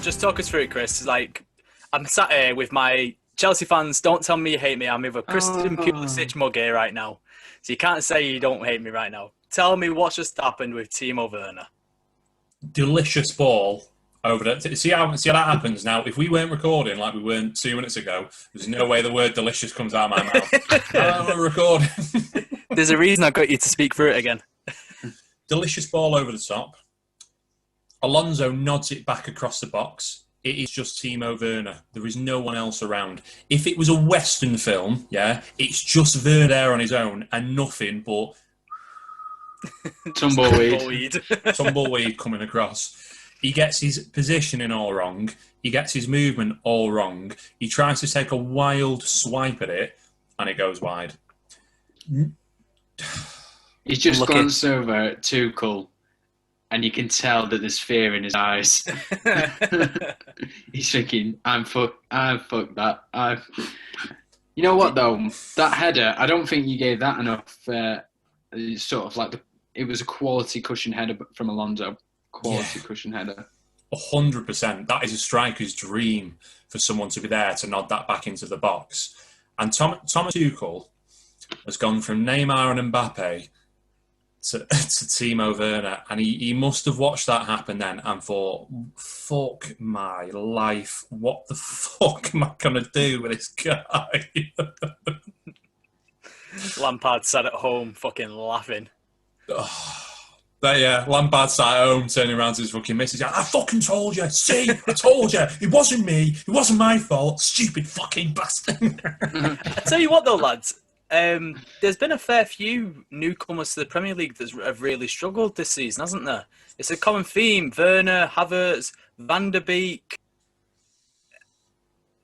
just talk us through it, Chris. Like, I'm sat here with my Chelsea fans. Don't tell me you hate me. I'm with a Christian Pulisic mug here right now. So you can't say you don't hate me right now. Tell me what's just happened with Timo Werner. Delicious ball over there. See how that happens now. If we weren't recording like we weren't 2 minutes ago, there's no way the word delicious comes out of my mouth. We're recording. There's a reason I got you to speak through it again. Delicious ball over the top. Alonso nods it back across the box. It is just Timo Werner. There is no one else around. If it was a Western film, yeah, it's just Werner there on his own and nothing but tumbleweed coming across. He gets his positioning all wrong. He gets his movement all wrong. He tries to take a wild swipe at it, and it goes wide. He's just glanced over at Tuchel, and you can tell that there's fear in his eyes. He's thinking, I'm fucked that. You know what, though? That header, I don't think you gave that enough. Sort of like it was a quality cushion header from Alonso. Cushion header. 100%. That is a striker's dream for someone to be there to nod that back into the box. And Thomas Tuchel has gone from Neymar and Mbappe to Timo Werner, and he must have watched that happen then and thought, fuck my life, what the fuck am I going to do with this guy? Lampard sat at home fucking laughing. But yeah, Lampard sat at home turning around to his fucking missus. I fucking told you, see, I told you, it wasn't me, it wasn't my fault, stupid fucking bastard. I tell you what though, lads, there's been a fair few newcomers to the Premier League that have really struggled this season, hasn't there? It's a common theme. Werner, Havertz, Van der Beek.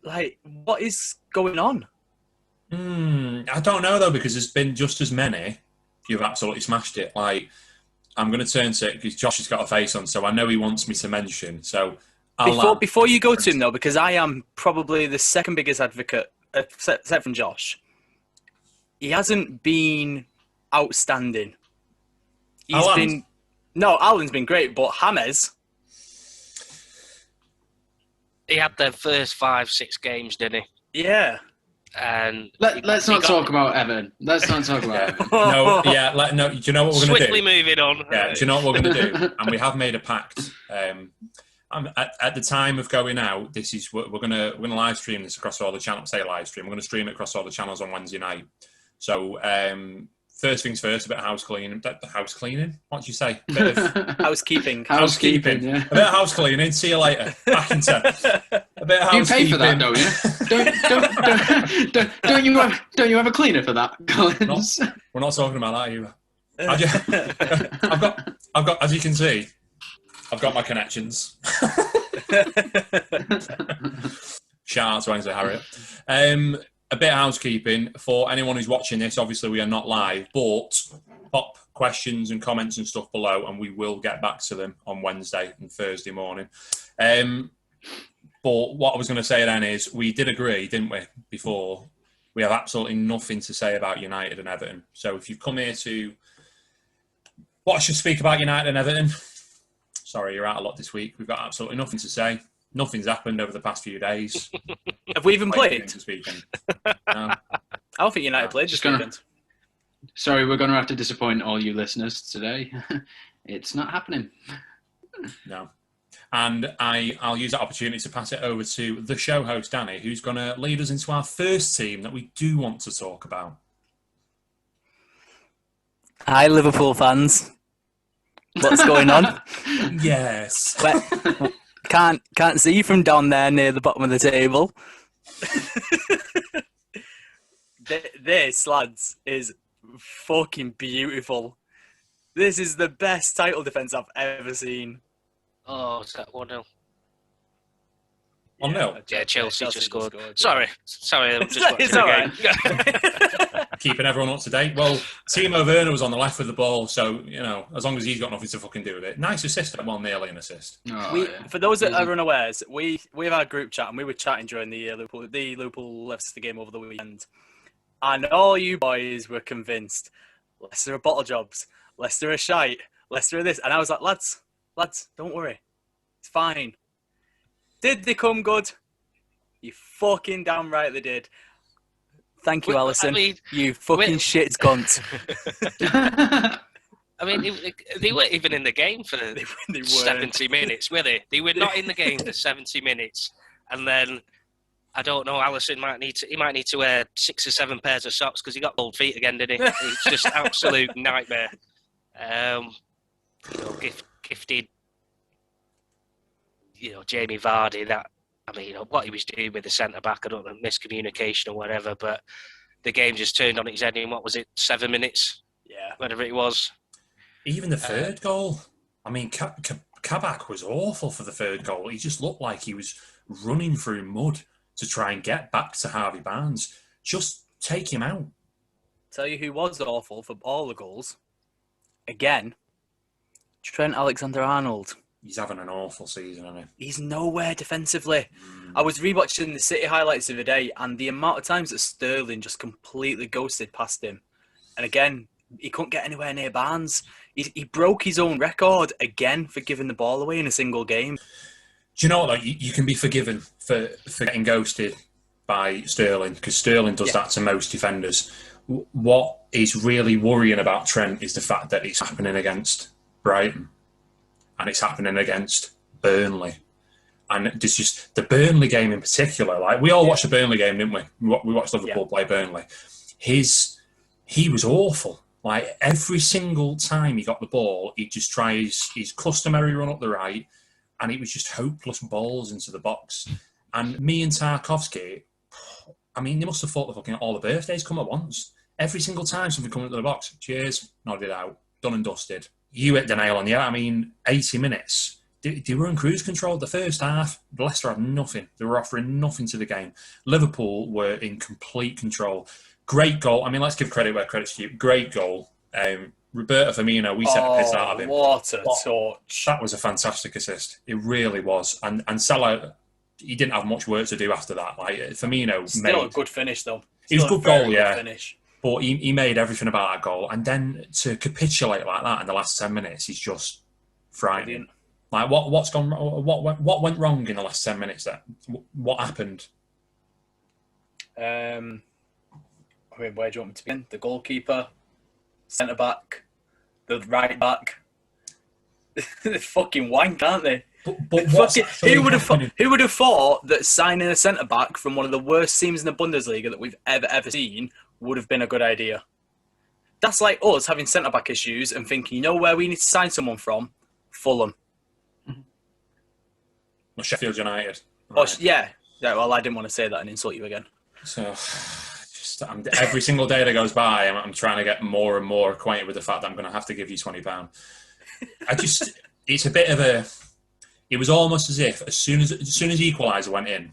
Like, what is going on? I don't know though, because there's been just as many who've absolutely smashed it. Like, I'm going to turn to it because Josh has got a face on, so I know he wants me to mention. So before you go to him though, because I am probably the second biggest advocate, except from Josh. He hasn't been outstanding. Alan's been great, but James. He had the first 5-6 games, didn't he? Yeah. And let's not talk about Everton. Let's not talk about Everton. No. Do you know what we're going to do? Swiftly moving on. Yeah. Do you know what we're going to do? And we have made a pact. At the time of going out, this is we're going to live stream this across all the channels. Say live stream. We're going to stream it across all the channels on Wednesday night. So first things first, a bit of house cleaning. House cleaning? What did you say? A bit of housekeeping. Housekeeping. Yeah. A bit of house cleaning. See you later. Back in 10. A bit of housekeeping. You pay for that, don't you? Don't you have a cleaner for that, Collins? We're not talking about that either. I've got. As you can see, I've got my connections. Shout out to Ainsley Harriet. A bit of housekeeping for anyone who's watching this. Obviously, we are not live, but pop questions and comments and stuff below, and we will get back to them on Wednesday and Thursday morning. But what I was going to say then is we did agree, didn't we, before? We have absolutely nothing to say about United and Everton. So if you've come here to watch us speak about United and Everton, sorry, you're out a lot this week. We've got absolutely nothing to say. Nothing's happened over the past few days. Have we even played? No. I don't think United played this weekend. Sorry, we're going to have to disappoint all you listeners today. It's not happening. No. And I'll use that opportunity to pass it over to the show host, Danny, who's going to lead us into our first team that we do want to talk about. Hi, Liverpool fans. What's going on? Yes. Can't see you from down there near the bottom of the table. This, lads, is fucking beautiful. This is the best title defence I've ever seen. Oh, is that 1-0? 1-0? Yeah, Chelsea just scored. Sorry, I'm just watching It's all right. Keeping everyone up to date. Well, Timo Werner was on the left with the ball, so, you know, as long as he's got nothing to fucking do with it. Nice assist, well, nearly an assist. For those that are unawares, we have our group chat, and we were chatting during the Liverpool Leicester game over the weekend. And all you boys were convinced, Leicester are bottle jobs, Leicester are shite, Leicester are this. And I was like, lads, don't worry. It's fine. Did they come good? You fucking damn right they did. Thank you, Alisson. You fucking shit cunt. I mean, they weren't even in the game for 70 minutes, were they? They were not in the game for 70 minutes. And then, I don't know, Alisson might need to wear 6 or 7 pairs of socks because he got cold feet again, didn't he? It's just absolute nightmare. Gifted, Jamie Vardy, what he was doing with the centre-back, I don't know, miscommunication or whatever, but the game just turned on its head in, 7 minutes? Yeah. Whatever it was. Even the third goal. I mean, Kabak was awful for the third goal. He just looked like he was running through mud to try and get back to Harvey Barnes. Just take him out. Tell you who was awful for all the goals. Again, Trent Alexander-Arnold. He's having an awful season, isn't he? He's nowhere defensively. I was rewatching the City highlights of the day, and the amount of times that Sterling just completely ghosted past him. And again, he couldn't get anywhere near Barnes. He broke his own record again for giving the ball away in a single game. Do you know what? Like, you can be forgiven for getting ghosted by Sterling, because Sterling does that to most defenders. What is really worrying about Trent is the fact that it's happening against Brighton and it's happening against Burnley. And there's just the Burnley game in particular. Like, we all watched the Burnley game, didn't we? We watched Liverpool play Burnley. He was awful. Like, every single time he got the ball, he'd just try his customary run up the right, and it was just hopeless balls into the box. And me and Tarkovsky, I mean, they must have thought all the birthdays come at once. Every single time something comes into the box, cheers, nodded out, done and dusted. You hit the nail on the head. I mean, 80 minutes. They were in cruise control the first half. Leicester had nothing. They were offering nothing to the game. Liverpool were in complete control. Great goal. I mean, let's give credit where credit's due. Great goal. Roberto Firmino, we sent a piss out of him. What a touch. That was a fantastic assist. It really was. And Salah, he didn't have much work to do after that. Like, Firmino Still a good finish, though. It was a good goal, yeah. Finish. But he made everything about that goal. And then to capitulate like that in the last 10 minutes is just frightening. Like, what went wrong in the last 10 minutes there? What happened? I mean, where do you want me to begin? The goalkeeper, centre-back, the right-back. They're fucking wank, aren't they? But who would have thought that signing a centre-back from one of the worst teams in the Bundesliga that we've ever seen would have been a good idea? That's like us having centre-back issues and thinking, you know where we need to sign someone from? Fulham. Well, Sheffield United. Right. Oh, yeah. Well, I didn't want to say that and insult you again. So... every single day that goes by, I'm trying to get more and more acquainted with the fact that I'm going to have to give you £20. It's a bit of a... It was almost as if as soon as equaliser went in,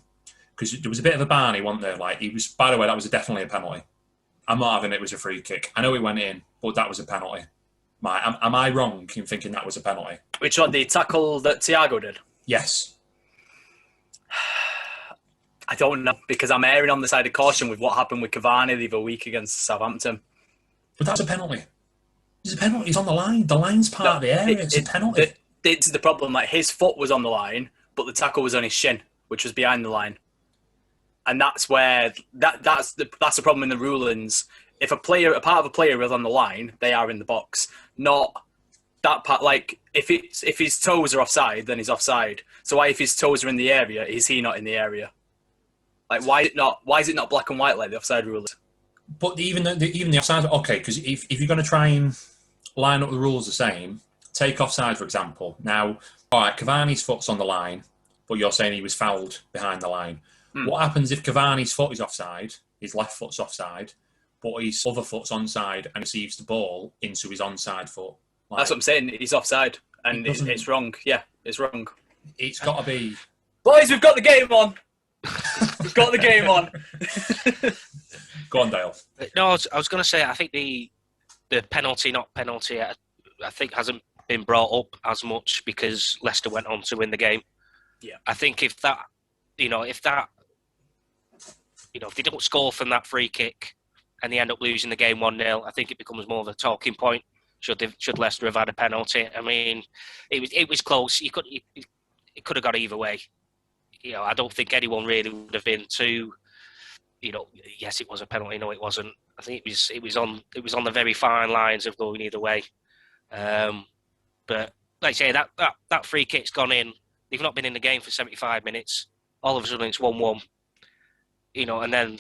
because there was a bit of a Barney, wasn't there? Like, it was. By the way, that was definitely a penalty. I'm not having it was a free kick. I know it went in, but that was a penalty. Am I wrong in thinking that was a penalty? Which one? The tackle that Thiago did? Yes. I don't know, because I'm erring on the side of caution with what happened with Cavani the other week against Southampton. But that's a penalty. It's a penalty. It's on the line. The line's part of the area. It's a penalty. This is the problem. Like, his foot was on the line, but the tackle was on his shin, which was behind the line. And that's where that's the problem in the rulings. If a part of a player is on the line, they are in the box. Not that part. Like, if his toes are offside, then he's offside. So why, if his toes are in the area, is he not in the area? Like, why is it not black and white like the offside rules? But even the offside, okay, because if you're going to try and line up the rules the same, take offside, for example. Now, all right, Cavani's foot's on the line, but you're saying he was fouled behind the line. What happens if Cavani's foot is offside, his left foot's offside, but his other foot's onside and receives the ball into his onside foot? Like, that's what I'm saying. He's offside, and it's wrong. Yeah, it's wrong. It's got to be... Boys, we've got the game on. We've got the game on. Go on, Dale. No, I was going to say, I think the penalty, not penalty, I think hasn't been brought up as much because Leicester went on to win the game. Yeah. I think if they don't score from that free kick and they end up losing the game 1-0, I think it becomes more of a talking point. Should Leicester have had a penalty? I mean, it was close. It could have got either way. I don't think anyone really would have been too. Yes, it was a penalty. No, it wasn't. I think it was on the very fine lines of going either way. But like I say, that free kick's gone in. They've not been in the game for 75 minutes. All of a sudden, it's 1-1. And then,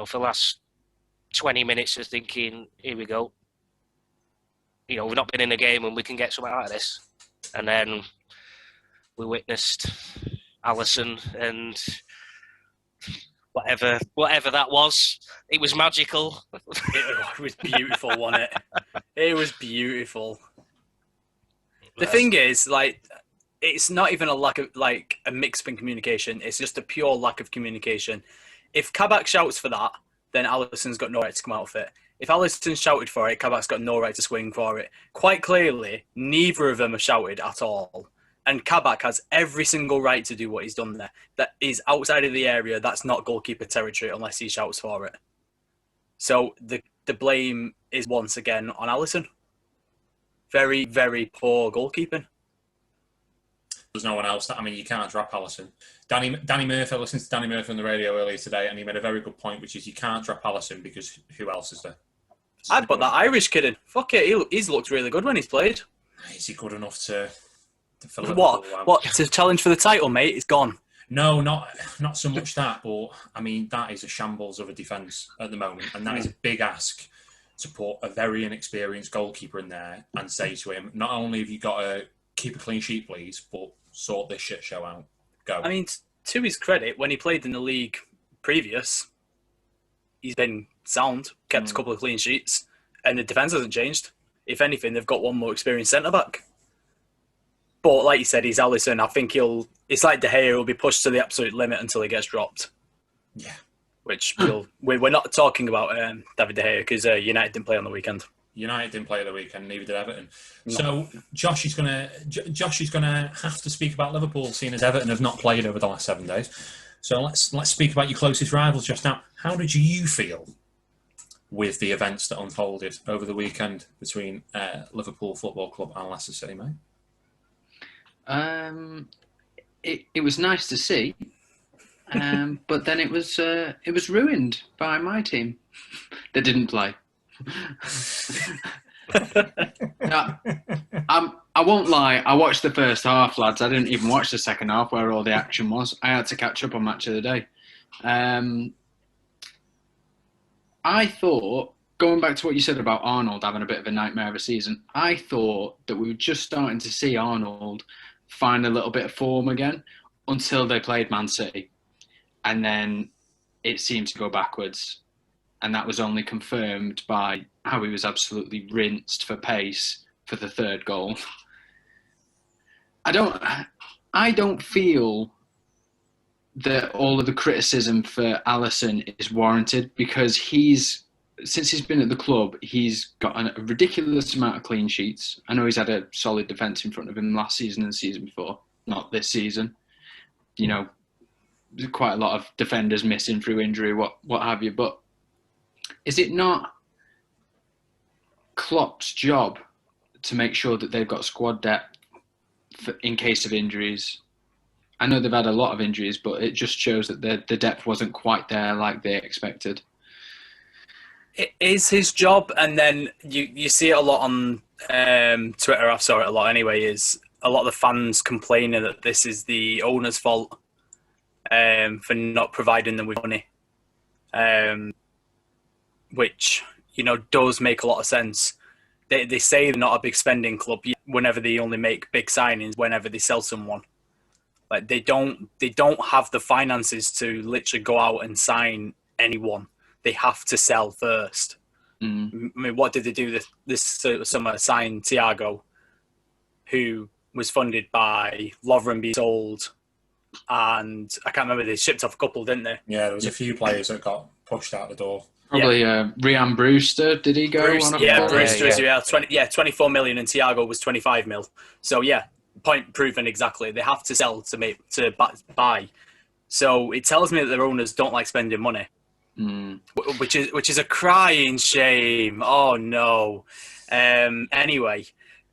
for the last 20 minutes of thinking, here we go. We've not been in the game and we can get something out of this. And then we witnessed Alisson and whatever that was. It was magical. It was beautiful, wasn't it? It was beautiful. The thing is, it's not even a lack of, a mix in communication. It's just a pure lack of communication. If Kabak shouts for that, then Alisson's got no right to come out of it. If Alisson shouted for it, Kabak's got no right to swing for it. Quite clearly, neither of them have shouted at all. And Kabak has every single right to do what he's done there. That is outside of the area. That's not goalkeeper territory unless he shouts for it. So the blame is once again on Alisson. Very, very poor goalkeeping. There's no one else. You can't drop Alisson. Danny Murphy, I listened to Danny Murphy on the radio earlier today, and he made a very good point, which is you can't drop Alisson because who else is there? I'd put that Irish kid in. Fuck it, he's looked really good when he's played. Is he good enough to fill it? What? To challenge for the title, mate? It's gone. No, not so much that, but that is a shambles of a defence at the moment, and that is a big ask to put a very inexperienced goalkeeper in there and say to him, not only have you got to keep a clean sheet, please, but sort this shit show out. Go. To his credit, when he played in the league previous, he's been sound, kept a couple of clean sheets, and the defence hasn't changed. If anything, they've got one more experienced centre-back. But like you said, he's Alisson. I think it's like De Gea, he'll be pushed to the absolute limit until he gets dropped. Yeah. Which we're not talking about David De Gea because United didn't play on the weekend. United didn't play the weekend, neither did Everton. No. So Josh is gonna have to speak about Liverpool, seeing as Everton have not played over the last 7 days. So let's speak about your closest rivals just now. How did you feel with the events that unfolded over the weekend between Liverpool Football Club and Leicester City, mate? It was nice to see, but then it was ruined by my team that didn't play. Now, I won't lie, I watched the first half, lads. I didn't even watch the second half where all the action was. I had to catch up on Match of the Day. I thought, going back to what you said about Arnold having a bit of a nightmare of a season, I thought that we were just starting to see Arnold find a little bit of form again until they played Man City. And then it seemed to go backwards. And that was only confirmed by how he was absolutely rinsed for pace for the third goal. I don't feel that all of the criticism for Alisson is warranted because since he's been at the club, he's got a ridiculous amount of clean sheets. I know he's had a solid defence in front of him last season and the season before, not this season. Quite a lot of defenders missing through injury, what have you. But is it not Klopp's job to make sure that they've got squad depth in case of injuries? I know they've had a lot of injuries, but it just shows that the depth wasn't quite there like they expected. It is his job, and then you see it a lot on Twitter. I've saw it a lot anyway. Is a lot of the fans complaining that this is the owner's fault for not providing them with money, which does make a lot of sense. They say they're not a big spending club whenever they only make big signings whenever they sell someone. Like they don't have the finances to literally go out and sign anyone. They have to sell first. I mean, what did they do this summer? Sign Thiago, who was funded by Lovren being sold, and I can't remember, they shipped off a couple, didn't they? Yeah, there was a few players that got pushed out the door. Probably Ryan Brewster, did he go? Brewster is 24 million, and Thiago was 25 mil. So yeah, point proven exactly. They have to sell to buy. So it tells me that their owners don't like spending money. Which is a crying shame. Oh no. Anyway,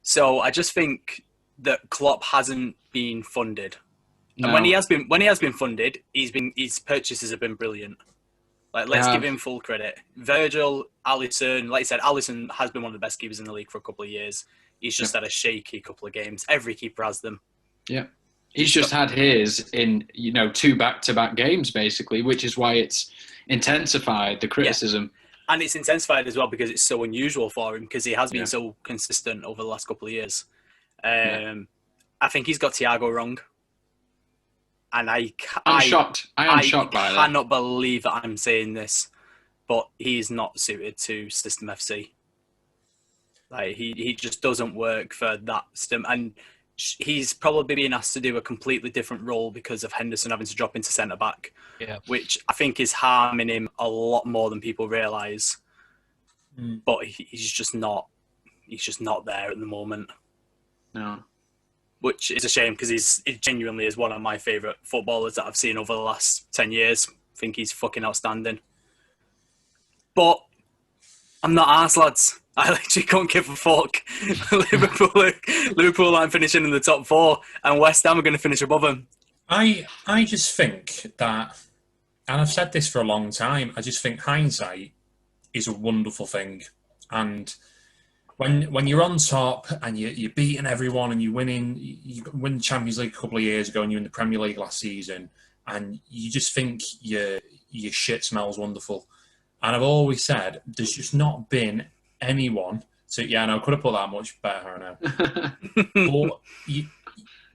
so I just think that Klopp hasn't been funded. And when he has been funded, his purchases have been brilliant. Like, let's give him full credit. Virgil, Alisson, like I said, Alisson has been one of the best keepers in the league for a couple of years. He's just had a shaky couple of games. Every keeper has them. Yeah. He's just had his in, 2 back-to-back games, basically, which is why it's intensified the criticism. Yeah. And it's intensified as well because it's so unusual for him because he has been so consistent over the last couple of years. I think he's got Thiago wrong. And I'm shocked. I shocked by that. I cannot believe that I'm saying this, but he's not suited to System FC. Like he just doesn't work for that system, and he's probably being asked to do a completely different role because of Henderson having to drop into centre back, which I think is harming him a lot more than people realise. But he's just not there at the moment. No. Which is a shame because he genuinely is one of my favourite footballers that I've seen over the last 10 years. I think he's fucking outstanding. But I'm not arse, lads. I literally can't give a fuck. Liverpool aren't finishing in the top 4 and West Ham are going to finish above them. I just think that, and I've said this for a long time, I just think hindsight is a wonderful thing. And when you're on top and you're beating everyone and you win the Champions League a couple of years ago and you're in the Premier League last season and you just think your shit smells wonderful. And I've always said there's just not been anyone. So I could have put that much better now. But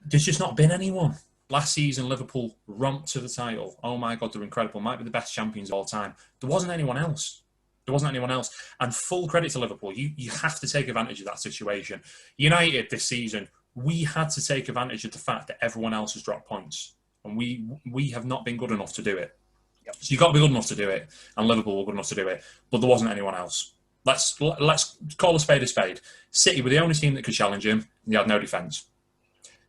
there's just not been anyone. Last season, Liverpool romped to the title. Oh my God, they're incredible. Might be the best champions of all time. There wasn't anyone else. And full credit to Liverpool. You have to take advantage of that situation. United this season, we had to take advantage of the fact that everyone else has dropped points. And we have not been good enough to do it. Yep. So you've got to be good enough to do it. And Liverpool were good enough to do it. But there wasn't anyone else. Let's call a spade a spade. City were the only team that could challenge him. And they had no defence.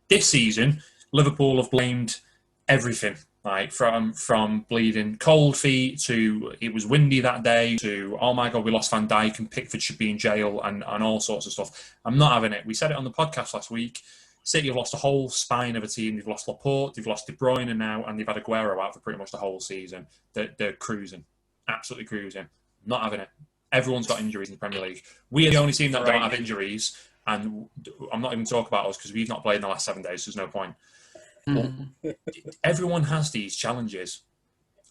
This season, Liverpool have blamed everything. Like from bleeding cold feet to it was windy that day to, oh my God, we lost Van Dijk and Pickford should be in jail and all sorts of stuff. I'm not having it. We said it on the podcast last week. City have lost a whole spine of a team. They've lost Laporte, they've lost De Bruyne now, and they've had Aguero out for pretty much the whole season. They're cruising. Absolutely cruising. Not having it. Everyone's got injuries in the Premier League. We are the only team that don't have injuries, and I'm not even talking about us because we've not played in the last 7 days, so there's no point. But everyone has these challenges.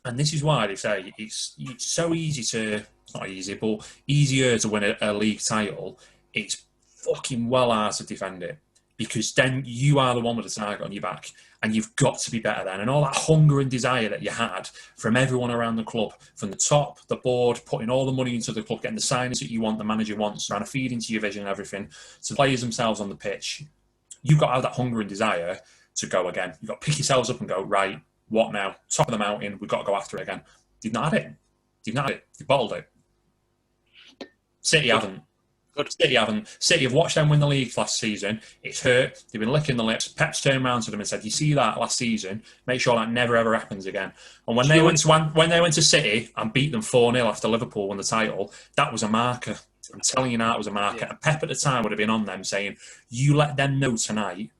And this is why they say it's so easy to, it's not easy, but easier to win a league title. It's fucking well hard to defend it because then you are the one with the target on your back and you've got to be better then. And all that hunger and desire that you had from everyone around the club, from the top, the board, putting all the money into the club, getting the signings that you want, the manager wants, trying to feed into your vision and everything, to players themselves on the pitch. You've got to have that hunger and desire to go again. You've got to pick yourselves up and go, right, what now? Top of the mountain, we've got to go after it again. You've not had it. You've bottled it. City haven't. City have watched them win the league last season. It's hurt. They've been licking the lips. Pep's turned around to them and said, you see that last season? Make sure that never, ever happens again. And when they went to City and beat them 4-0 after Liverpool won the title, that was a marker. I'm telling you now, it was a marker. Yeah. And Pep at the time would have been on them saying, you let them know tonight,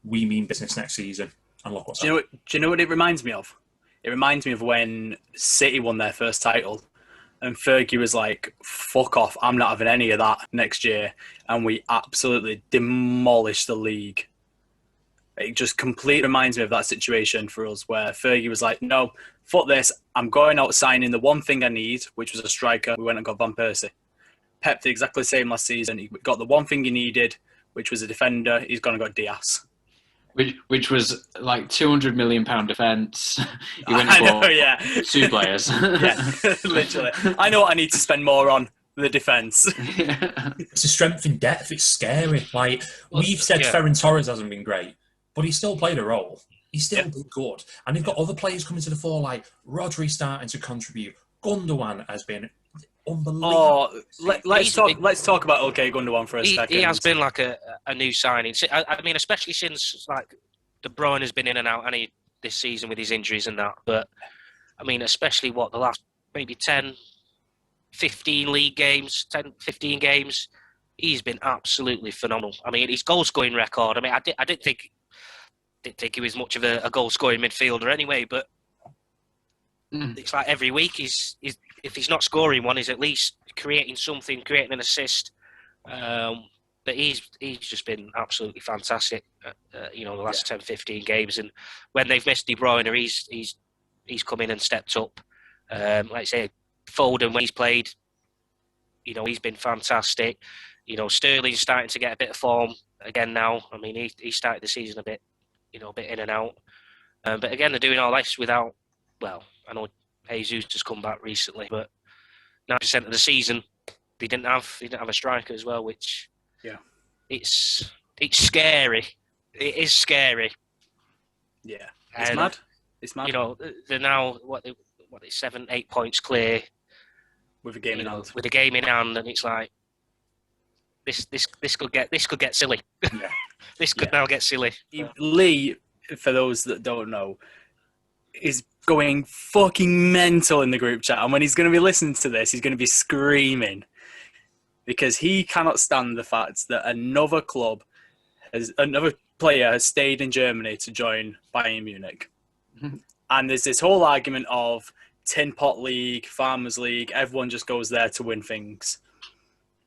we mean business next season. And look what's happened. Do you know what it reminds me of? It reminds me of when City won their first title and Fergie was like, fuck off, I'm not having any of that next year. And we absolutely demolished the league. It just completely reminds me of that situation for us where Fergie was like, no, fuck this, I'm going out signing the one thing I need, which was a striker. We went and got Van Persie. Pep did exactly the same last season. He got the one thing he needed, which was a defender. He's gone and got Diaz. Which was like £200 million defence. You went for 2 players. Yeah, literally. I know what I need to spend more on, the defence. It's a strength in depth. It's scary. Like, we've said Ferran Torres hasn't been great, but he's still played a role. He's still been good. And they've got other players coming to the fore, like Rodri starting to contribute. Gundogan has been unbelievable. Oh, let's talk about Ilkay Gundogan for a second. He has been like a new signing. I mean, especially since like De Bruyne has been in and out this season with his injuries and that. But I mean, especially the last maybe 10, 15 league games, 10, 15 games, he's been absolutely phenomenal. I mean, his goal scoring record. I mean, I didn't think didn't think he was much of a goal-scoring midfielder anyway, but it's like every week if he's not scoring one, he's at least creating something, creating an assist. But he's just been absolutely fantastic, the last 10, 15 games. And when they've missed De Bruyne, he's come in and stepped up. Like I say, Foden, when he's played, he's been fantastic. Sterling's starting to get a bit of form again now. I mean, he started the season a bit in and out. But again, they're doing all this without, I know Jesus has come back recently, but 90% of the season, they didn't have a striker as well, which it's scary. It is scary. Yeah, it's mad. It's mad. They're now what 7, 8 points clear with a game in hand. With a game in hand, and it's like this could get silly. Yeah. This could now get silly. Lee, for those that don't know, is going fucking mental in the group chat, and when he's going to be listening to this, he's going to be screaming because he cannot stand the fact that another player has stayed in Germany to join Bayern Munich. And there's this whole argument of Tin Pot League, Farmers League, everyone just goes there to win things.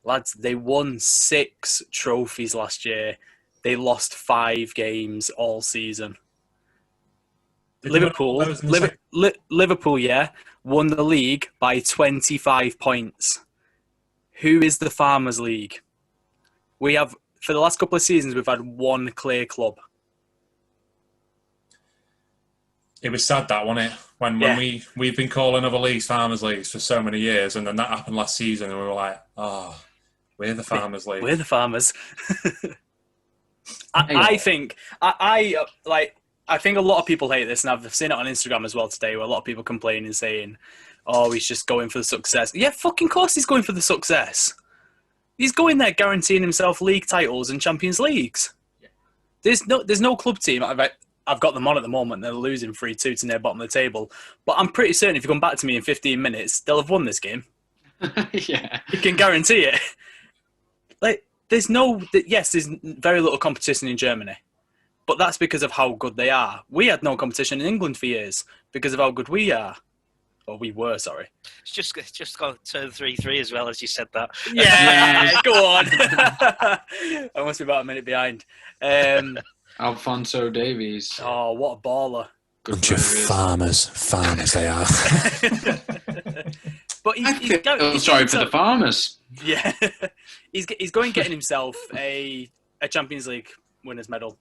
Lads, they won 6 trophies last year. They lost 5 games all season. Liverpool, won the league by 25 points. Who is the Farmers League? We have, for the last couple of seasons, we've had one clear club. It was sad that, wasn't it? When we've been calling other leagues Farmers Leagues for so many years, and then that happened last season, and we were like, we're the Farmers League. We're the Farmers. I think a lot of people hate this, and I've seen it on Instagram as well today, where a lot of people complaining, saying, he's just going for the success. Yeah, fucking course he's going for the success. He's going there guaranteeing himself league titles and Champions Leagues. There's no club team. I've got them on at the moment. They're losing 3-2 to near bottom of the table. But I'm pretty certain if you come back to me in 15 minutes, they'll have won this game. Yeah. You can guarantee it. There's very little competition in Germany. But that's because of how good they are. We had no competition in England for years because of how good we are. Or we were, sorry. It's just got to turn 3-3 as well as you said that. Yeah, go on. I must be about a minute behind. Alphonso Davies. Oh, what a baller. Bunch of farmers they are. But he's sorry for the farmers. Yeah. He's going getting himself a Champions League winners medal.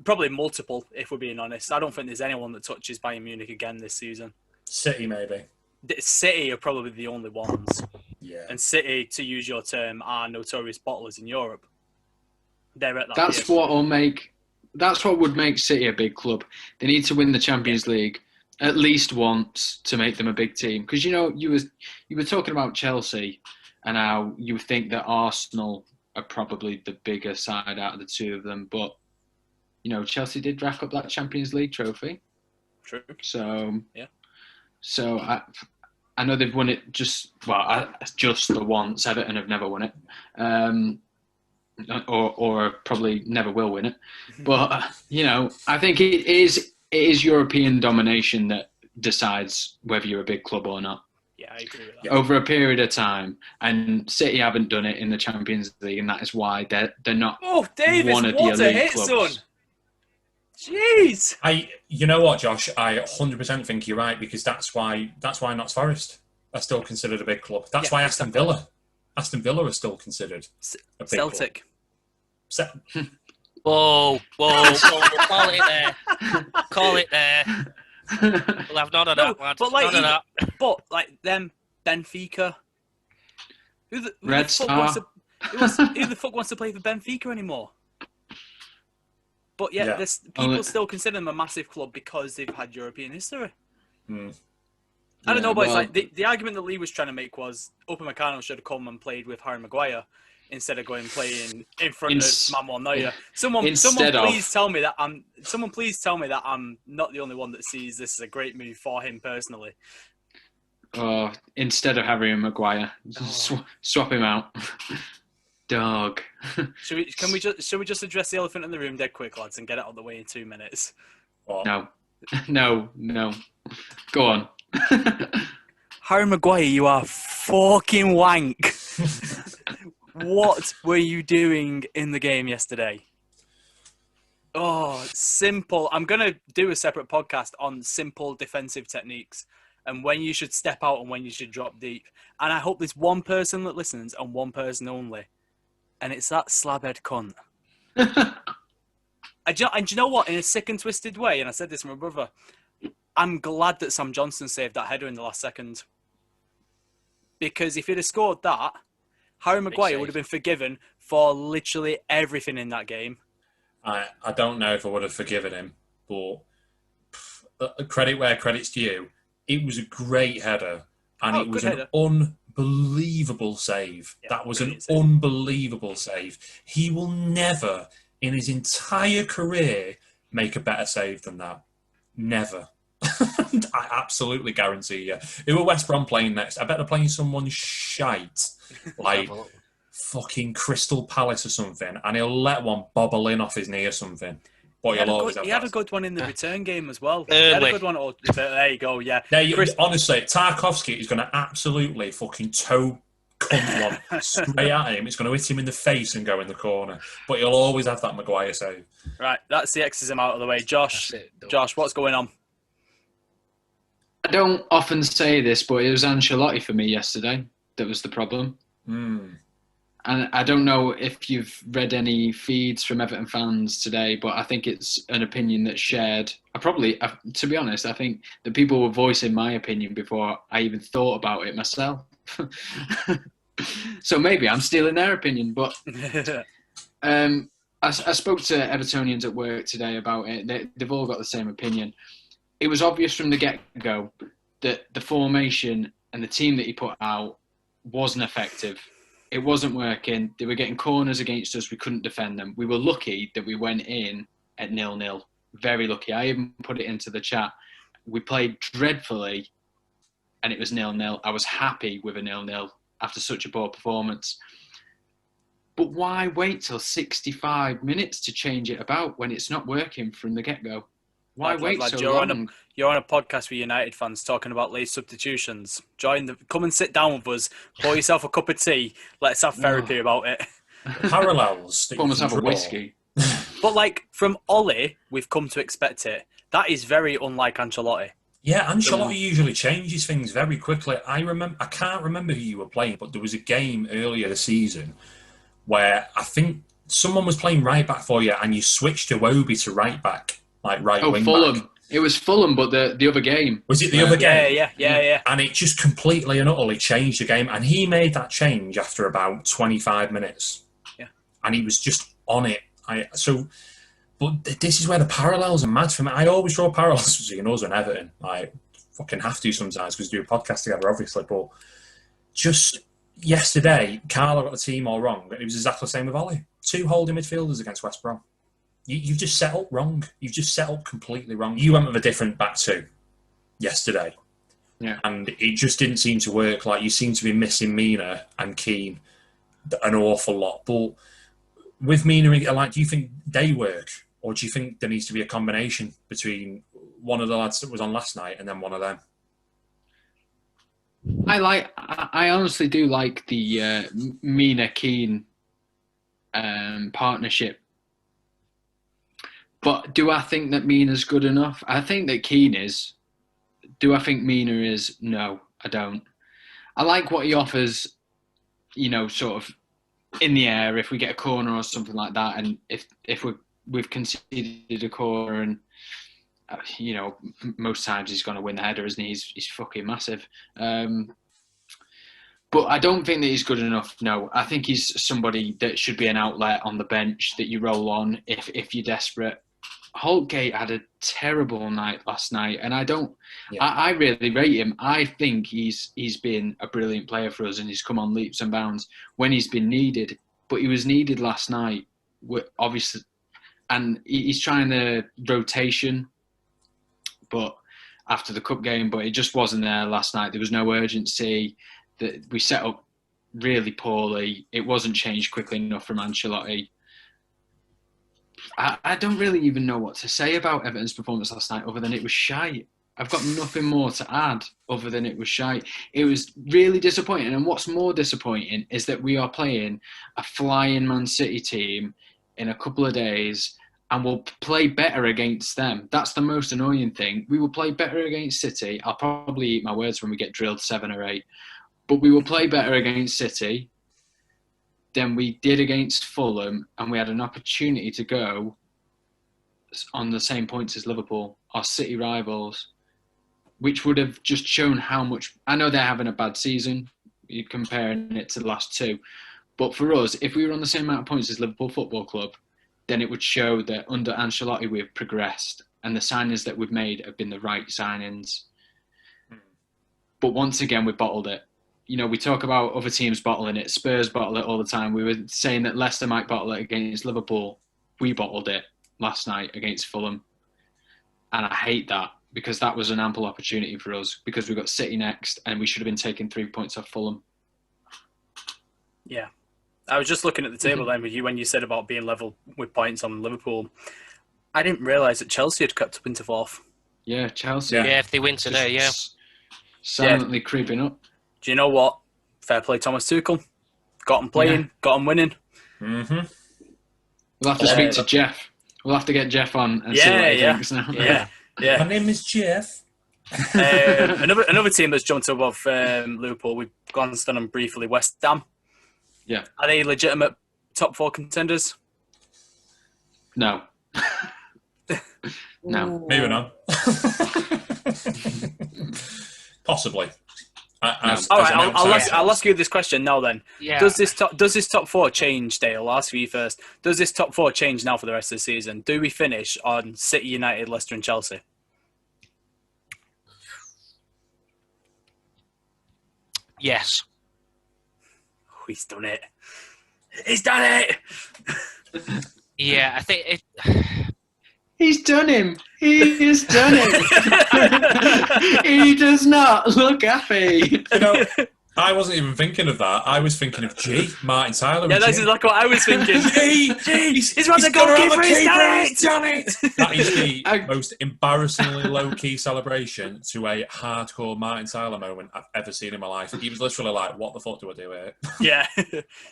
Probably multiple, if we're being honest. I don't think there's anyone that touches Bayern Munich again this season. City, maybe. City are probably the only ones. Yeah. And City, to use your term, are notorious bottlers in Europe. They're at that That's what would make City a big club. They need to win the Champions League at least once to make them a big team. Because you were talking about Chelsea and how you think that Arsenal are probably the bigger side out of the two of them, but Chelsea did rack up that Champions League trophy. True. So yeah. So I know they've won it just the once. Everton have never won it. Or probably never will win it. But, I think it is European domination that decides whether you're a big club or not. Yeah, I agree with that. Over a period of time. And City haven't done it in the Champions League, and that is why they're not Davis, one of the elite clubs. Son. Jeez! You know what, Josh? I 100% think you're right, because that's why Notts Forest are still considered a big club. That's why Aston Villa are still considered a big Celtic. Club. Whoa, call it there. We'll have none of that, lad. But them, Benfica. Who the fuck wants to play for Benfica anymore? But people still consider them a massive club because they've had European history. I don't know, but it's like the argument that Lee was trying to make was Upamecano should have come and played with Harry Maguire instead of going and playing in front of Manuel Neuer. Someone please tell me that I'm not the only one that sees this as a great move for him personally. Instead of Harry and Maguire, swap him out. Dog. Should we just address the elephant in the room dead quick, lads, and get it out of the way in 2 minutes? What? No. Go on. Harry Maguire, you are fucking wank. What were you doing in the game yesterday? Oh, simple. I'm going to do a separate podcast on simple defensive techniques and when you should step out and when you should drop deep. And I hope there's one person that listens and one person only. And it's that slabhead cunt. And do you know what? In a sick and twisted way, and I said this to my brother, I'm glad that Sam Johnson saved that header in the last second. Because if he'd have scored that, Harry Maguire would have been forgiven for literally everything in that game. I don't know if I would have forgiven him, but credit where credit's due. It was a great header, and it was an unbelievable save. Yeah, that was an unbelievable save. He will never, in his entire career, make a better save than that. Never. I absolutely guarantee you. Who are West Brom playing next? I bet they're playing someone shite, like fucking Crystal Palace or something, and he'll let one bobble in off his knee or something. But he had a good one in the return game as well. He had a good one. There you go, yeah. Honestly, Tarkowski is going to absolutely fucking toe cunt one straight at him. It's going to hit him in the face and go in the corner. But he'll always have that Maguire save. Right, that's the exorcism out of the way. Josh, what's going on? I don't often say this, but it was Ancelotti for me yesterday that was the problem. And I don't know if you've read any feeds from Everton fans today, but I think it's an opinion that's shared. To be honest, I think the people were voicing my opinion before I even thought about it myself. So maybe I'm stealing their opinion, but I spoke to Evertonians at work today about it. They've all got the same opinion. It was obvious from the get-go that the formation and the team that he put out wasn't effective. It wasn't working. They were getting corners against us. We couldn't defend them. We were lucky that we went in at 0-0. Very lucky. I even put it into the chat. We played dreadfully and it was 0-0. I was happy with a 0-0 after such a poor performance. But why wait till 65 minutes to change it about when it's not working from the get-go? Why wait so long? You're on a podcast with United fans talking about late substitutions. Come and sit down with us. Pour yourself a cup of tea. Let's have therapy about it. Parallels. Almost have a whiskey. But from Ollie, we've come to expect it. That is very unlike Ancelotti. Yeah, Ancelotti usually changes things very quickly. I can't remember who you were playing, but there was a game earlier this season where I think someone was playing right back for you, and you switched Iwobi to right back. Wing Fulham. back. It was Fulham, but the other game. Was it the other game? Yeah. And it just completely and utterly changed the game. And he made that change after about 25 minutes. Yeah. And he was just on it. But this is where the parallels are mad for me. I always draw parallels between us and Everton. I fucking have to sometimes because we do a podcast together, obviously. But just yesterday, Carlo got the team all wrong. It was exactly the same with Ollie. 2 holding midfielders against West Brom. You've just set up wrong. You've just set up completely wrong. You went with a different back two yesterday. Yeah. And it just didn't seem to work. You seem to be missing Mina and Keane an awful lot. But with Mina, do you think they work? Or do you think there needs to be a combination between one of the lads that was on last night and then one of them? I honestly do like the Mina-Keane partnership. But do I think that Mina's good enough? I think that Keane is. Do I think Mina is? No, I don't. I like what he offers, sort of in the air if we get a corner or something like that. And if we've conceded a corner and, most times he's going to win the header, isn't he? He's fucking massive. But I don't think that he's good enough, no. I think he's somebody that should be an outlet on the bench that you roll on if you're desperate. Holtgate had a terrible night last night, and I really rate him. I think he's been a brilliant player for us, and he's come on leaps and bounds when he's been needed. But he was needed last night, obviously, and he's trying the rotation, but after the cup game, but it just wasn't there last night. There was no urgency. That we set up really poorly. It wasn't changed quickly enough from Ancelotti. I don't really even know what to say about Everton's performance last night other than it was shite. I've got nothing more to add other than it was shite. It was really disappointing. And what's more disappointing is that we are playing a flying Man City team in a couple of days and we'll play better against them. That's the most annoying thing. We will play better against City. I'll probably eat my words when we get drilled 7 or 8. But we will play better against City than we did against Fulham, and we had an opportunity to go on the same points as Liverpool, our City rivals, which would have just shown how much... I know they're having a bad season, you're comparing it to the last 2, but for us, if we were on the same amount of points as Liverpool Football Club, then it would show that under Ancelotti we've progressed, and the signings that we've made have been the right signings. But once again, we bottled it. You know, we talk about other teams bottling it. Spurs bottle it all the time. We were saying that Leicester might bottle it against Liverpool. We bottled it last night against Fulham. And I hate that because that was an ample opportunity for us because we got City next and we should have been taking 3 points off Fulham. Yeah. I was just looking at the table then with you when you said about being level with points on Liverpool. I didn't realise that Chelsea had crept up into 4th. Yeah, Chelsea. Yeah, if they win today, yeah. Silently creeping up. Do you know what? Fair play, Thomas Tuchel. Got him playing, got him winning. Mm-hmm. We'll have to speak to Jeff. We'll have to get Jeff on and see what he thinks now. Yeah. My name is Jeff. Another team that's jumped above Liverpool, we've glanced on them briefly, West Ham. Yeah. Are they legitimate top 4 contenders? No. No. Moving on. Possibly. All right, I'll ask you this question now then. Yeah. Does this top 4 change, Dale? I'll ask you first. Does this top 4 change now for the rest of the season? Do we finish on City, United, Leicester and Chelsea? Yes. Oh, he's done it. He's done it! Yeah, I think it... He's done him. He has done it. He does not look happy. You know, I wasn't even thinking of that. I was thinking of Martin Tyler. Yeah, that's exactly what I was thinking. He's run the goalkeeper. He's done it. That is the most embarrassingly low-key celebration to a hardcore Martin Tyler moment I've ever seen in my life. He was literally like, "What the fuck do I do here?" Yeah.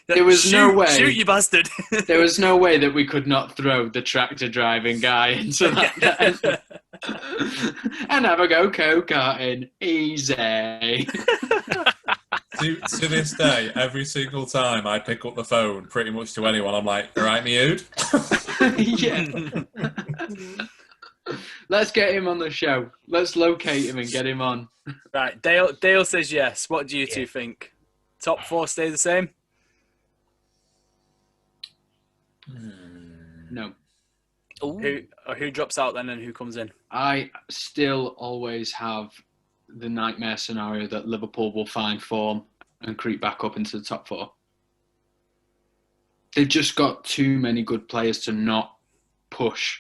There was no way. Shoot, you bastard. There was no way that we could not throw the tractor driving guy into that. And have a go-karting. Easy. To this day, every single time I pick up the phone, pretty much to anyone, I'm like, "All right, Miud?" Yeah. Let's get him on the show. Let's locate him and get him on. Right, Dale says yes. What do you two think? Top 4 stay the same? No. Who drops out then and who comes in? I still always have the nightmare scenario that Liverpool will find form and creep back up into the top 4. They've just got too many good players to not push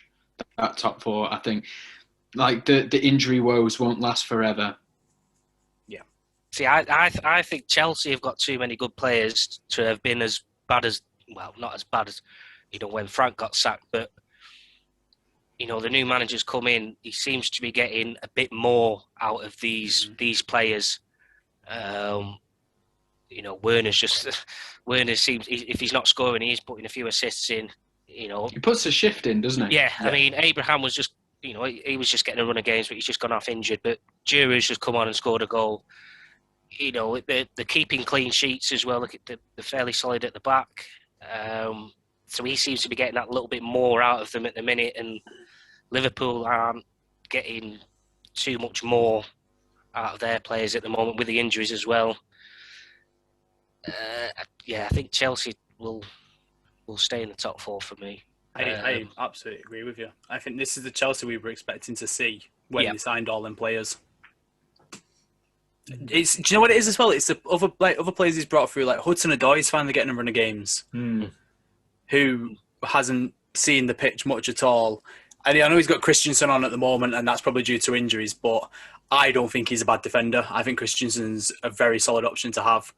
that top 4, I think. Like, the injury woes won't last forever. Yeah. See, I think Chelsea have got too many good players to have been as bad as... Well, not as bad as, when Frank got sacked, but... the new manager's come in. He seems to be getting a bit more out of these players. Werner seems, if he's not scoring, he's putting a few assists in. He puts a shift in, doesn't he? Yeah, I mean, Abraham was just, he was just getting a run of games, but he's just gone off injured. But Giroud's just come on and scored a goal. The keeping clean sheets as well. Look at they're fairly solid at the back. So he seems to be getting that little bit more out of them at the minute, and Liverpool aren't getting too much more out of their players at the moment with the injuries as well. I think Chelsea will stay in the top 4 for me. I absolutely agree with you. I think this is the Chelsea we were expecting to see when they signed all them players. Do you know what it is as well? It's the other players he's brought through, like Hudson-Odoi is finally getting a run of games. Who hasn't seen the pitch much at all. And I know he's got Christensen on at the moment, and that's probably due to injuries, but I don't think he's a bad defender. I think Christensen's a very solid option to have.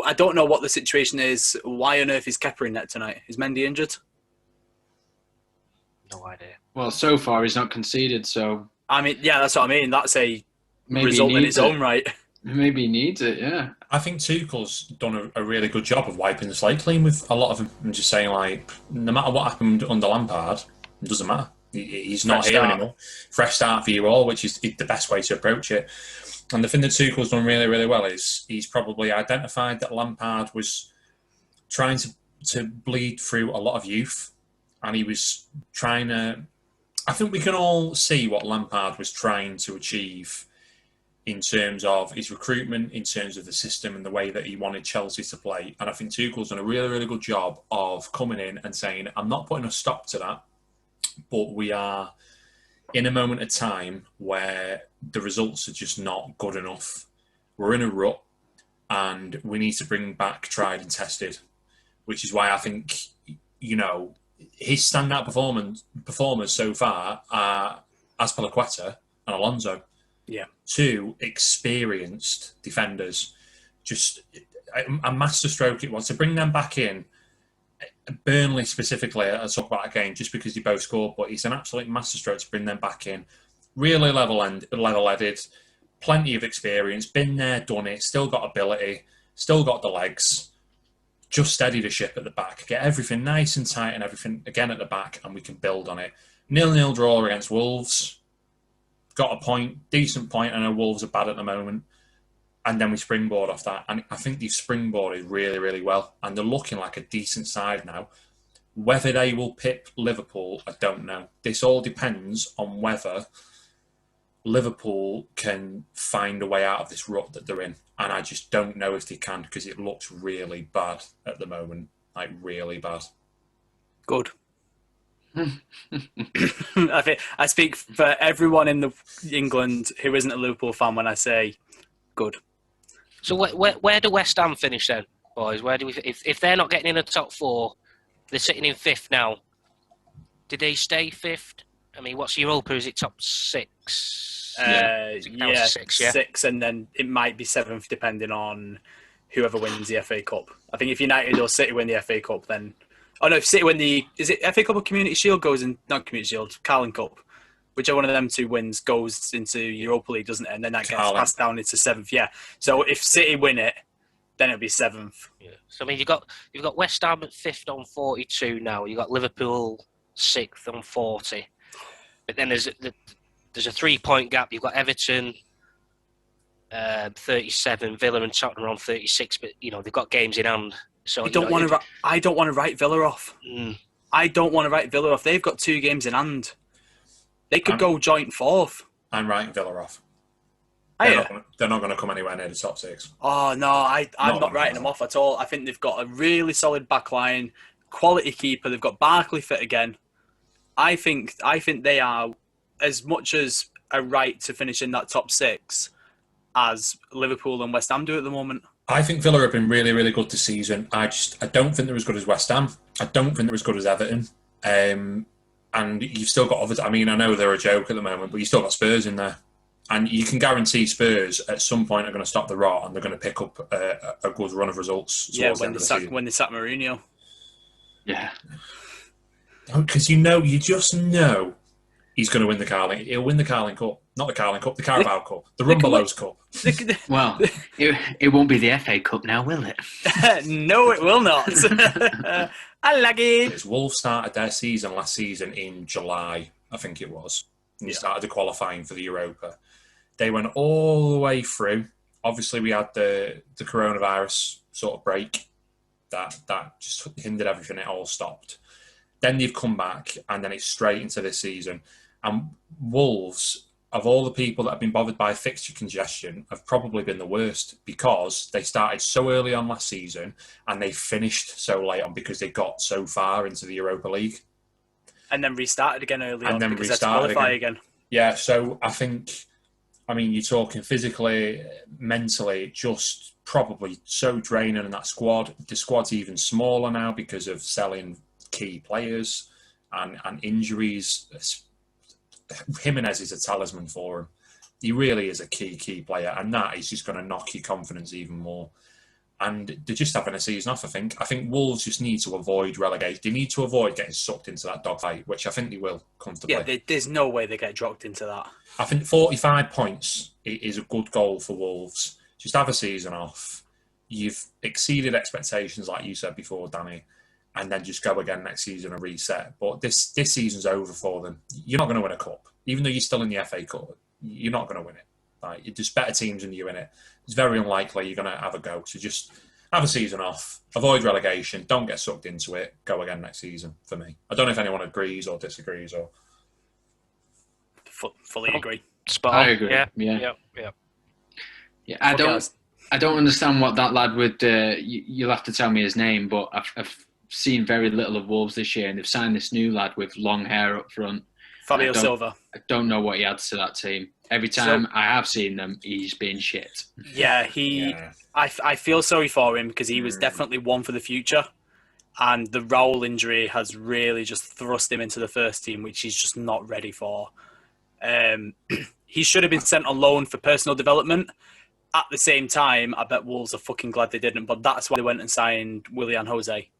I don't know what the situation is. Why on earth is Kepa in net tonight? Is Mendy injured? No idea. Well, so far he's not conceded, so I mean, yeah, that's what I mean. That's a maybe result he in needs its it. own right. Maybe he needs it, yeah. I think Tuchel's done a really good job of wiping the slate clean with a lot of them and just saying, like, no matter what happened under Lampard, it doesn't matter. He's not here anymore. Fresh start for you all, which is the best way to approach it. And the thing that Tuchel's done really, really well is he's probably identified that Lampard was trying to bleed through a lot of youth, and he was trying to... I think we can all see what Lampard was trying to achieve in terms of his recruitment, in terms of the system and the way that he wanted Chelsea to play. And I think Tuchel's done a really, really good job of coming in and saying, I'm not putting a stop to that, but we are in a moment of time where the results are just not good enough. We're in a rut and we need to bring back tried and tested, which is why I think, you know, his standout performers so far are Azpilicueta and Alonso. Yeah. Two experienced defenders. Just a masterstroke it was to bring them back in. Burnley specifically, I'll talk about again just because they both scored, but it's an absolute masterstroke to bring them back in. Really level-headed, plenty of experience, been there, done it, still got ability, still got the legs. Just steady the ship at the back, get everything nice and tight and everything again at the back, and we can build on it. 0-0 draw against Wolves. Got a point, decent point. I know Wolves are bad at the moment. And then we springboard off that. And I think they've springboarded really, really well. And they're looking like a decent side now. Whether they will pip Liverpool, I don't know. This all depends on whether Liverpool can find a way out of this rut that they're in. And I just don't know if they can because it looks really bad at the moment. Like, really bad. Good. I think I speak for everyone in England who isn't a Liverpool fan when I say good. So where do West Ham finish then, boys? Where do we? If they're not getting in the top four, they're sitting in fifth now. Did they stay fifth? I mean, what's Europa? Is it top six? Yeah, six, yeah. Six, and then it might be seventh depending on whoever wins the FA Cup. I think if United or City win the FA Cup, then. Oh no, if City win is it FA Cup or Community Shield goes in, not Community Shield, Carling Cup. Whichever one of them two wins goes into Europa League, doesn't it? And then that gets passed down into seventh, yeah. So if City win it, then it'll be seventh. Yeah. So I mean, you've got West Ham at fifth on 42 now. You've got Liverpool sixth on 40. But then there's a 3-point gap. You've got Everton 37, Villa and Tottenham on 36. But you know they've got games in hand. So I don't want to write Villa off. I don't want to write Villa off. They've got 2 games in hand. They could go joint fourth. I'm writing Villa off. They're not going to come anywhere near the top 6. Oh no, I'm not writing them off at all. I think they've got a really solid back line, quality keeper. They've got Barkley fit again. I think they are as much as a right to finish in that top 6 as Liverpool and West Ham do at the moment. I think Villa have been really, really good this season. I don't think they're as good as West Ham. I don't think they're as good as Everton. And you've still got others. I mean, I know they're a joke at the moment, but you've still got Spurs in there. And you can guarantee Spurs at some point are going to stop the rot and they're going to pick up a good run of results. Yeah, when they sack Mourinho. Yeah. Because you just know he's going to win the Carling. He'll win the Carling Cup. Not the Carling Cup, the Carabao Cup. The Rumbelows Cup. Well, it won't be the FA Cup now, will it? No, it will not. I like it. Wolves started their season last season in July, I think it was. And they started the qualifying for the Europa. They went all the way through. Obviously, we had the coronavirus sort of break. That just hindered everything. It all stopped. Then they've come back, and then it's straight into this season. And Wolves, of all the people that have been bothered by fixture congestion, have probably been the worst because they started so early on last season and they finished so late on because they got so far into the Europa League. And then restarted again early on because they had to restarted qualify again. Yeah, so I mean, you're talking physically, mentally, just probably so draining in that squad. The squad's even smaller now because of selling key players and injuries. Jimenez is a talisman for him. He really is a key player, and that is just going to knock your confidence even more. and they're just having a season off. I think Wolves just need to avoid relegation. They need to avoid getting sucked into that dogfight, which I think they will comfortably. Yeah, there's no way they get dropped into that. I think 45 points is a good goal for Wolves. Just have a season off. You've exceeded expectations, like you said before, Danny, and then just go again next season and reset. But this season's over for them. You're not going to win a cup. Even though you're still in the FA Cup, you're not going to win it. Like, there's better teams than you in it. It's very unlikely you're going to have a go. So just have a season off, avoid relegation, don't get sucked into it, go again next season for me. I don't know if anyone agrees or disagrees. Or Fully agree. Spot I on. agree. Yeah. I don't understand what that lad would. You'll have to tell me his name, but I've seen very little of Wolves this year, and they've signed this new lad with long hair up front. Fabio Silva. I don't know what he adds to that team. Every time I have seen them, he's been shit. Yeah, I feel sorry for him because he was definitely one for the future, and the Raul injury has really just thrust him into the first team, which he's just not ready for. He should have been sent on loan for personal development. At the same time, I bet Wolves are fucking glad they didn't, but that's why they went and signed Willian Jose,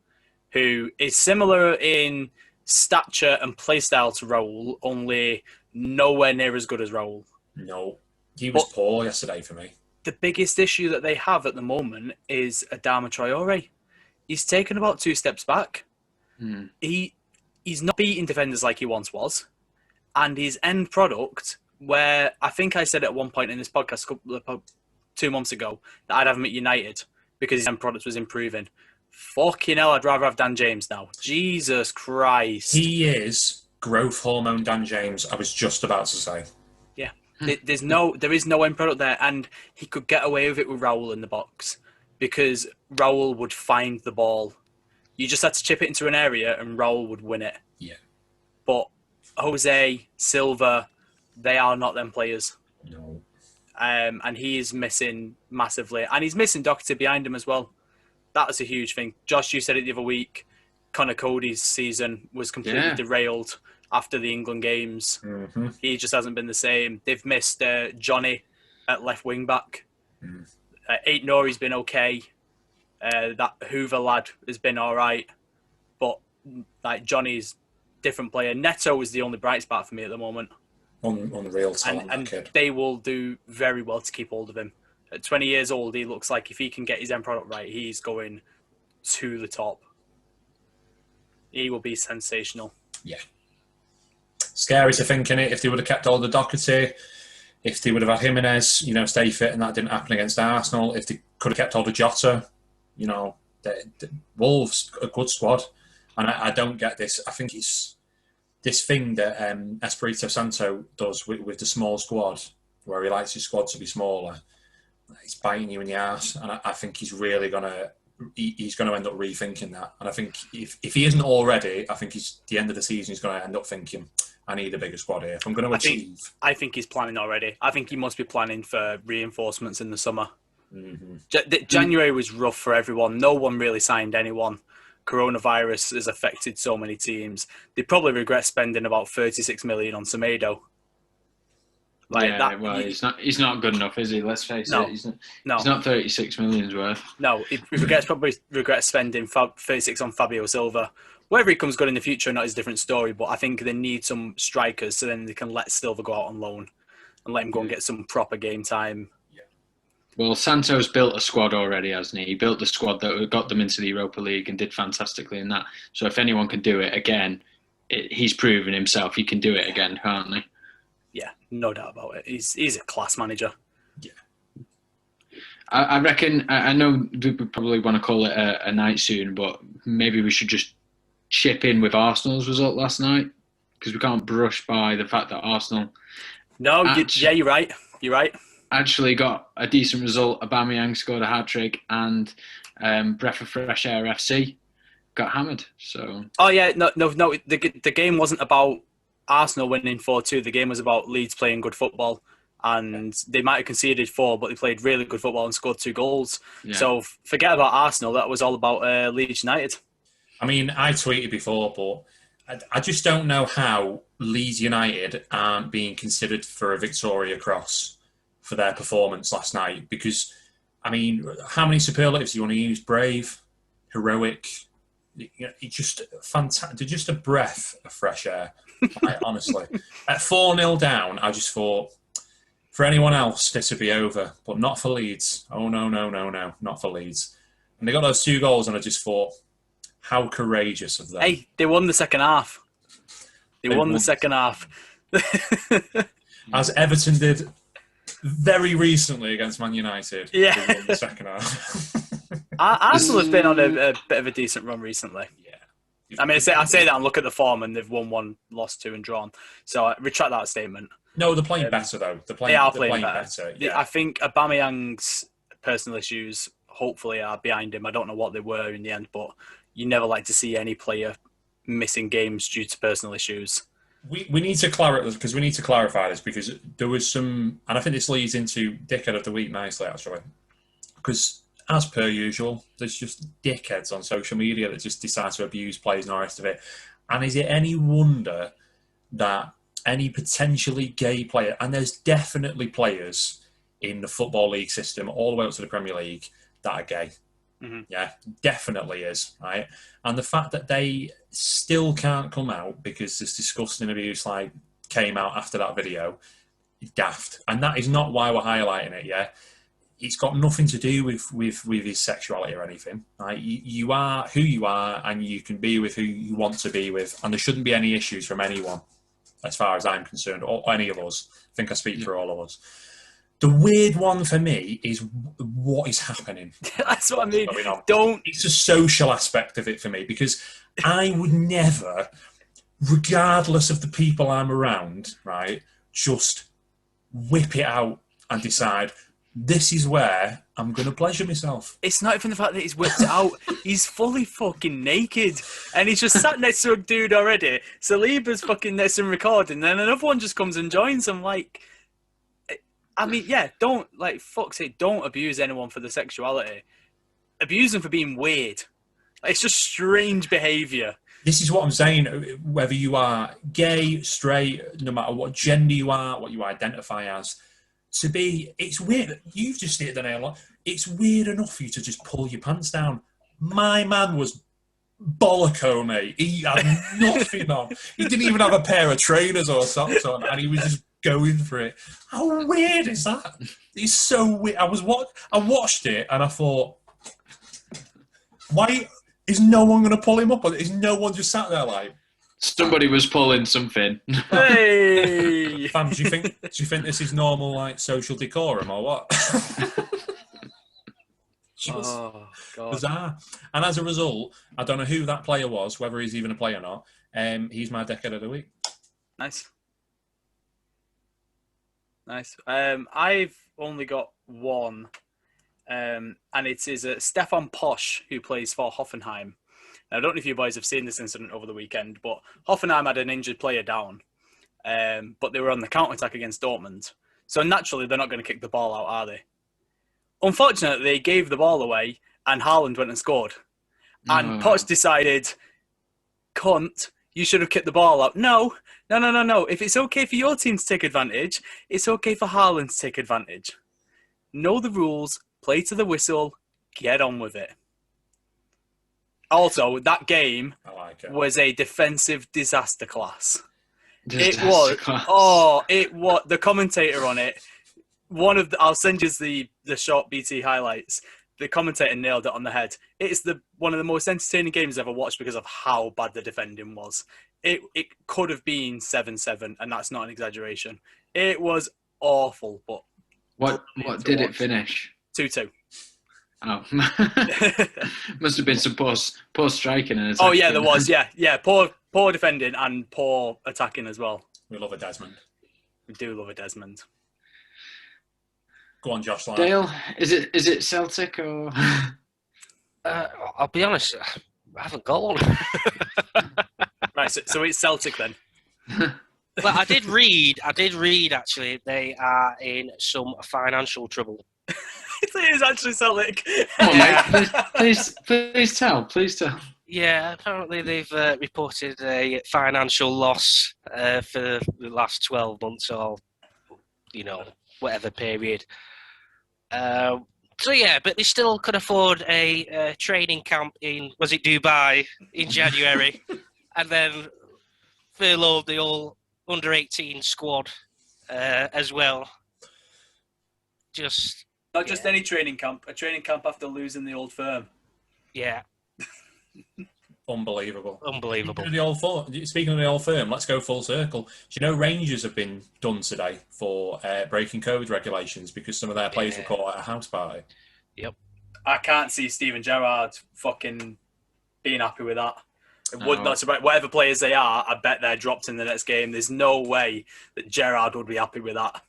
who is similar in stature and playstyle to Raul, only nowhere near as good as Raul. no, he was poor yesterday for me. The biggest issue that they have at the moment is Adama Traore. He's taken about 2 steps back. He's not beating defenders like he once was. And his end product, where I think I said at one point in this podcast 2 months ago that I'd have him at United because his end product was improving. Fucking hell, I'd rather have Dan James now. Jesus Christ. He is growth hormone Dan James, I was just about to say. Yeah. There is no end product there, and he could get away with it with Raul in the box because Raul would find the ball. You just had to chip it into an area and Raul would win it. Yeah. But Jose, Silva, they are not them players. No. And he is missing massively. And he's missing Doherty behind him as well. That was a huge thing. Josh, you said it the other week. Connor Cody's season was completely derailed after the England games. Mm-hmm. He just hasn't been the same. They've missed Johnny at left wing back. Ait Nouri's been okay. That Hoover lad has been all right. But like Johnny's different player. Neto is the only bright spot for me at the moment. Unreal talent, and that kid. They will do very well to keep hold of him. At 20 years old, he looks like if he can get his end product right, he's going to the top. He will be sensational. Yeah. Scary to think in it. If they would have kept all the Doherty, if they would have had Jimenez, stay fit, and that didn't happen against Arsenal, if they could have kept all the Jota, the Wolves, a good squad. And I don't get this. I think it's this thing that Espirito Santo does with the small squad, where he likes his squad to be smaller. It's biting you in the arse, and I think he's really he's going to end up rethinking that. And I think if he isn't already, I think the end of the season he's going to end up thinking, I need a bigger squad here if I'm going to achieve. I think he's planning already. I think he must be planning for reinforcements in the summer. Mm-hmm. January was rough for everyone. No one really signed anyone. Coronavirus has affected so many teams. They probably regret spending about 36 million on Semedo. He's not good enough, is he? Let's face it. He's not 36 million's worth. No, he probably regrets spending 36 on Fabio Silva. Whether he comes good in the future or not is a different story, but I think they need some strikers so then they can let Silva go out on loan and let him go and get some proper game time. Well, Santos built a squad already, hasn't he? He built the squad that got them into the Europa League and did fantastically in that. So if anyone can do it again, he's proven himself. He can do it again, can't he? Yeah, no doubt about it. He's a class manager. Yeah. I reckon, I know we probably want to call it a night soon, but maybe we should just chip in with Arsenal's result last night, because we can't brush by the fact that Arsenal... No, you're right. You're right. Actually got a decent result. Aubameyang scored a hat-trick, and Breath of Fresh Air FC got hammered. So. Oh yeah, no. The game wasn't about Arsenal winning 4-2. The game was about Leeds playing good football, and they might have conceded 4, but they played really good football and scored 2 goals. Yeah. So forget about Arsenal. That was all about Leeds United. I mean, I tweeted before, but I just don't know how Leeds United aren't being considered for a Victoria Cross for their performance last night, because I mean, how many superlatives do you want to use? Brave, heroic. It's just fantastic. They're just a breath of fresh air. Like, honestly, at 4-0 down, I just thought, for anyone else, this would be over, but not for Leeds. Oh no, not for Leeds. And they got those 2 goals, and I just thought, how courageous of them. Hey, they won the second half. They won the second half. As Everton did very recently against Man United. Yeah. They won the second half. Arsenal have been on a bit of a decent run recently. Yeah. I mean, I say that and look at the form, and they've won 1, lost 2, and drawn. So I retract that statement. No, they're playing better, though. They are playing better. Yeah. I think Aubameyang's personal issues, hopefully, are behind him. I don't know what they were in the end, but you never like to see any player missing games due to personal issues. We need to clarify this because there was some, and I think this leads into Dickhead of the Week nicely, actually. Because, as per usual, there's just dickheads on social media that just decide to abuse players and all the rest of it. And is it any wonder that any potentially gay player, and there's definitely players in the Football League system all the way up to the Premier League that are gay. Mm-hmm. Yeah, definitely is, right? And the fact that they still can't come out because this disgusting abuse came out after that video is daft. And that is not why we're highlighting it, yeah? It's got nothing to do with his sexuality or anything. Right? You are who you are, and you can be with who you want to be with, and there shouldn't be any issues from anyone, as far as I'm concerned, or any of us. I think I speak for all of us. The weird one for me is what is happening. That's what I mean. It's a social aspect of it for me, because I would never, regardless of the people I'm around, right, just whip it out and decide, this is where I'm going to pleasure myself. It's not even the fact that he's whipped it out. He's fully fucking naked. And he's just sat next to a dude already. Saliba's fucking next to him recording. Then another one just comes and joins him. Like, I mean, yeah, don't, like, fuck's sake, don't abuse anyone for the sexuality. Abuse them for being weird. Like, it's just strange behaviour. This is what I'm saying. Whether you are gay, straight, no matter what gender you are, what you identify as, it's weird. You've just hit the nail on. It's weird enough for you to just pull your pants down. My man was bolloco, mate. He had nothing on. He didn't even have a pair of trainers or socks on, and he was just going for it. How weird is that? It's so weird. I watched it, and I thought, why is no one going to pull him up? Is no one just sat there like? Somebody was pulling something. Hey! Fam, do you think this is normal, like, social decorum or what? Oh, God. Bizarre. And as a result, I don't know who that player was, whether he's even a player or not. He's my Decade of the Week. Nice. I've only got one, and it is Stefan Posch, who plays for Hoffenheim. Now, I don't know if you boys have seen this incident over the weekend, but Hoffenheim had an injured player down, but they were on the counter-attack against Dortmund. So naturally, they're not going to kick the ball out, are they? Unfortunately, they gave the ball away, and Haaland went and scored. And Poch decided, cunt, you should have kicked the ball out. No. If it's okay for your team to take advantage, it's okay for Haaland to take advantage. Know the rules, play to the whistle, get on with it. Also, that game was a defensive disaster class. It was the commentator on it. I'll send you the short BT highlights. The commentator nailed it on the head. It's one of the most entertaining games I've ever watched because of how bad the defending was. It could have been 7-7, and that's not an exaggeration. It was awful, but what did it finish? 2-2. Oh, must have been some poor striking and attacking. Oh yeah, there was. Yeah. Poor defending and poor attacking as well. We love a Desmond. We do love a Desmond. Go on, Josh. Dale, is it Celtic or? I'll be honest, I haven't got one. Right, so it's Celtic then. Well, I did read actually they are in some financial trouble. It is actually Celtic. Come on, mate. Please tell. Yeah, apparently they've reported a financial loss for the last 12 months or, whatever period. So yeah, but they still could afford a training camp in, was it Dubai, in January, and then furloughed the whole under-18 squad as well. Not just any training camp, a training camp after losing the Old Firm. Yeah. Unbelievable. Speaking of the Old Firm, let's go full circle. Do you know Rangers have been done today for breaking COVID regulations because some of their players were caught at a house party? Yep. I can't see Steven Gerrard fucking being happy with that. It would not surprise. Whatever players they are, I bet they're dropped in the next game. There's no way that Gerrard would be happy with that.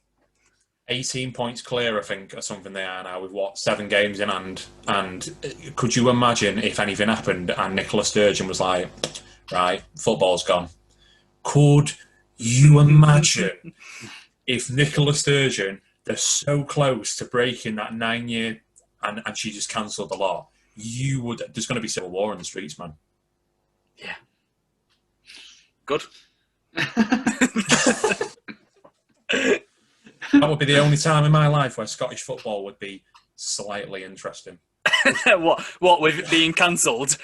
18 points clear, I think, or something they are now with, 7 games in hand. And could you imagine if anything happened and Nicola Sturgeon was like, right, football's gone? Could you imagine if Nicola Sturgeon, they're so close to breaking that 9-year and she just cancelled the lot? There's going to be civil war in the streets, man. Yeah. Good. That would be the only time in my life where Scottish football would be slightly interesting. What with being cancelled?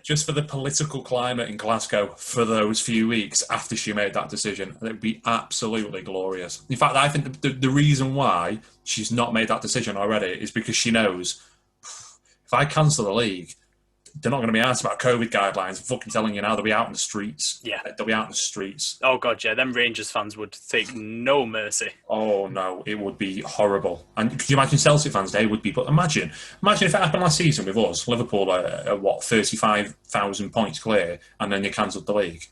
Just for the political climate in Glasgow for those few weeks after she made that decision. It would be absolutely glorious. In fact, I think the reason why she's not made that decision already is because she knows if I cancel the league, they're not going to be asked about COVID guidelines. I'm fucking telling you now, they'll be out in the streets. Yeah. They'll be out in the streets. Oh, God, yeah. Them Rangers fans would take no mercy. Oh, no. It would be horrible. And could you imagine Celtic fans? They would be... But imagine if it happened last season with us. Liverpool are 35,000 points clear, and then you cancelled the league.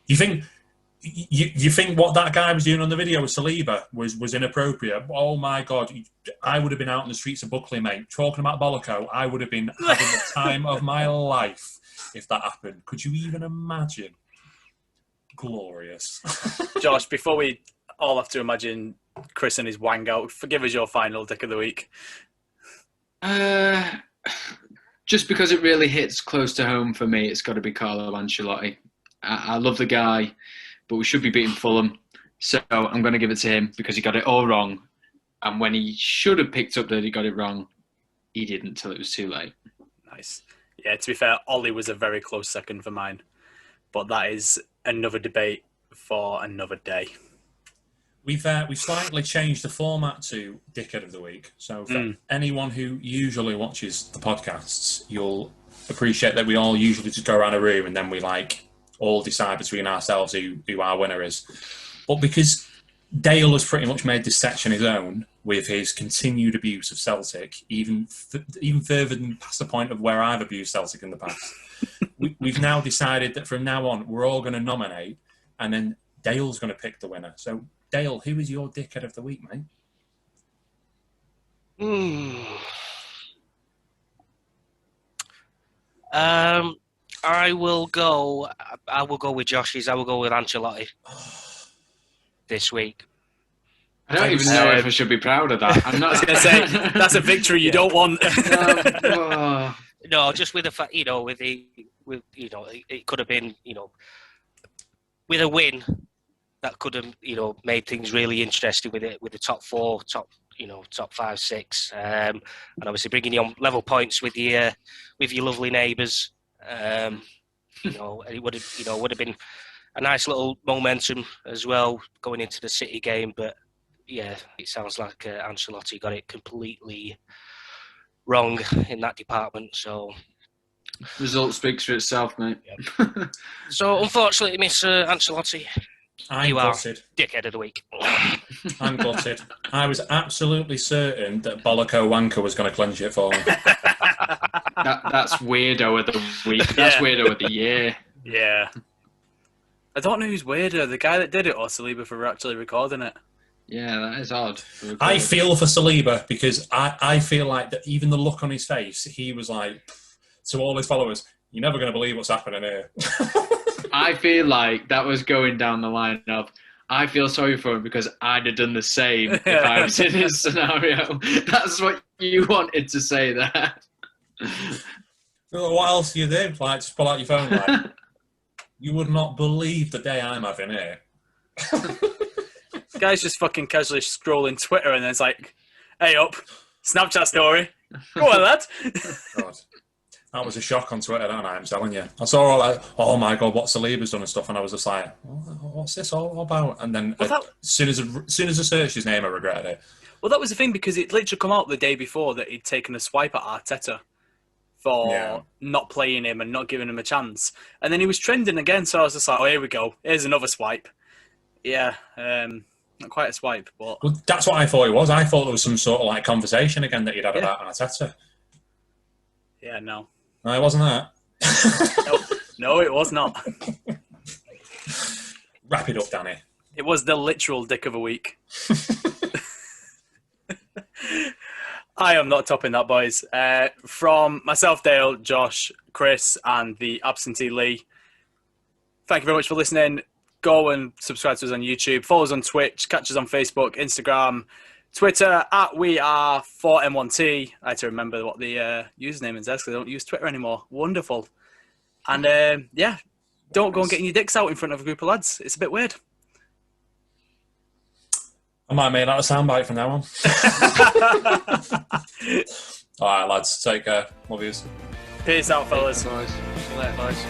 You think what that guy was doing on the video with Saliba was inappropriate? Oh my God, I would have been out in the streets of Buckley, mate. Talking about Bollico, I would have been having the time of my life if that happened. Could you even imagine? Glorious. Josh, before we all have to imagine Chris and his wang out, give us your final dick of the week. Just because it really hits close to home for me, it's got to be Carlo Ancelotti. I love the guy, but we should be beating Fulham. So I'm going to give it to him because he got it all wrong. And when he should have picked up that he got it wrong, he didn't until it was too late. Nice. Yeah, to be fair, Ollie was a very close second for mine. But that is another debate for another day. We've slightly changed the format to Dickhead of the Week. So for anyone who usually watches the podcasts, you'll appreciate that we all usually just go around a room and then we all decide between ourselves who our winner is. But because Dale has pretty much made this section his own with his continued abuse of Celtic, even further than past the point of where I've abused Celtic in the past, we've now decided that from now on we're all going to nominate and then Dale's going to pick the winner. So, Dale, who is your dickhead of the week, mate? I will go with Josh's. I will go with Ancelotti this week. I don't even know if I should be proud of that. I'm not. I was going to say, that's a victory you don't want. No, just with the fact, it could have been, with a win, that could have, made things really interesting with it, with the top 4, top 5, 6, and obviously bringing you on level points with your lovely neighbours. It would have been a nice little momentum as well going into the City game. But yeah, it sounds like Ancelotti got it completely wrong in that department. So result speaks for itself, mate. Yep. So unfortunately, Miss Ancelotti, you gutted. Are dickhead of the week. I'm gutted. I was absolutely certain that Bollico Wanker was going to clinch it for him. That's weirdo of the week. That's weirdo of the year. Yeah. I don't know who's weirder, the guy that did it or Saliba for actually recording it. Yeah, that is odd. I feel for Saliba because I feel like that even the look on his face, he was like, to all his followers, you're never going to believe what's happening here. I feel like that was going down the line of, I feel sorry for him because I'd have done the same if I was in his scenario. That's what you wanted to say there. What else do you do? Just pull out your phone. You would not believe the day I'm having here. Guy's just fucking casually scrolling Twitter and there's Hey up, Snapchat story. Go on, lad. God. That was a shock on Twitter, that night, I'm telling you. I saw all like, oh my God, what Saliba's done and stuff, and I was just like, what's this all about? And then as soon as I searched his name, I regretted it. Well, that was the thing, because it literally come out the day before that he'd taken a swipe at Arteta for not playing him and not giving him a chance. And then he was trending again, so I was just like, oh, here we go. Here's another swipe. Yeah, not quite a swipe, but... Well, that's what I thought it was. I thought there was some sort of like conversation again that you'd had about Arteta. Yeah, no. No, it wasn't that. No, it was not. Wrap it up, Danny. It was the literal dick of a week. I am not topping that, boys. From myself, Dale, Josh, Chris, and the absentee Lee, thank you very much for listening. Go and subscribe to us on YouTube. Follow us on Twitch. Catch us on Facebook, Instagram, Twitter, @WeAre4M1T. I had to remember what the username is because I don't use Twitter anymore. Wonderful. And don't go and getting your dicks out in front of a group of lads. It's a bit weird. I might make that a soundbite from now on. All right, lads. Take care. Love yous. Peace out, fellas. Boys. See you later, boys.